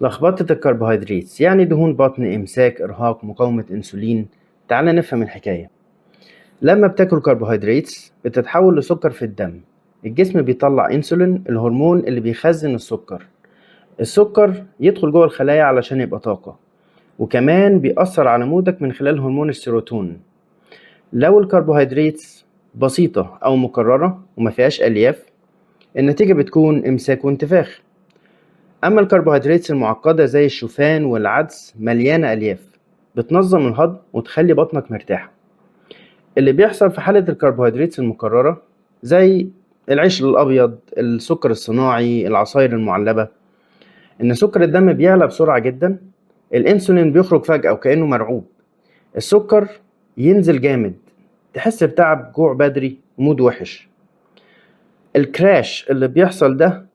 لخبطة الكربوهيدرات يعني دهون بطن، إمساك، إرهاق، مقاومة أنسولين. تعال نفهم الحكاية. لما بتاكل كربوهيدرات بتتحول لسكر في الدم. الجسم بيطلع أنسولين، الهرمون اللي بيخزن السكر. السكر يدخل جوه الخلايا علشان يبقى طاقة، وكمان بيأثر على مودك من خلال هرمون السيروتونين. لو الكربوهيدرات بسيطة أو مكررة وما فيهاش ألياف، النتيجة بتكون إمساك وانتفاخ. أما الكربوهيدرات المعقدة زي الشوفان والعدس مليانة ألياف، بتنظم الهضم وتخلي بطنك مرتاحة. اللي بيحصل في حالة الكربوهيدرات المكررة زي العيش الأبيض، السكر الصناعي، العصاير المعلبة، إن سكر الدم بيعلى بسرعة جدا، الأنسولين بيخرج فجأة وكأنه مرعوب، السكر ينزل جامد، تحس بتعب، جوع بدري، مود وحش. الكراش اللي بيحصل ده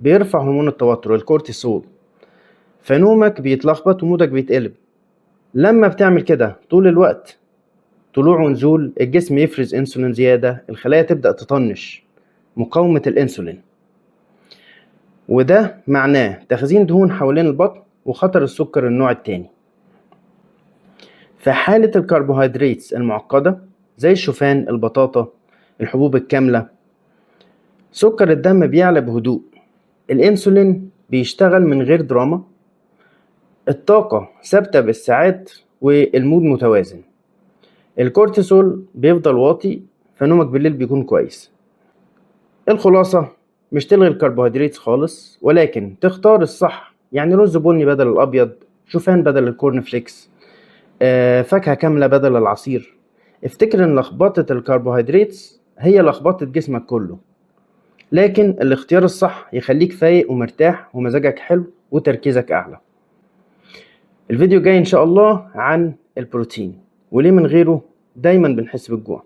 بيرفع هرمون التوتر الكورتيسول، فنومك بيتلخبط ومودك بيتقلب. لما بتعمل كده طول الوقت، طلوع ونزول، الجسم يفرز انسولين زيادة، الخلايا تبدأ تطنش، مقاومة الانسولين، وده معناه تخزين دهون حوالين البطن وخطر السكر النوع التاني. في حالة الكربوهيدرات المعقدة زي الشوفان، البطاطا، الحبوب الكاملة، سكر الدم بيعلى بهدوء، الانسولين بيشتغل من غير دراما، الطاقة ثابتة بالساعات، والمود متوازن. الكورتيسول بيفضل واطي، فنومك بالليل بيكون كويس. الخلاصة مش تلغي الكربوهيدرات خالص، ولكن تختار الصح، يعني رز بني بدل الأبيض، شوفان بدل الكورن فليكس، فاكهة كاملة بدل العصير. افتكر ان لخبطة الكربوهيدرات هي لخبطة جسمك كله، لكن الاختيار الصح يخليك فايق ومرتاح ومزاجك حلو وتركيزك أعلى. الفيديو جاي إن شاء الله عن البروتين وليه من غيره دايما بنحس بالجوع.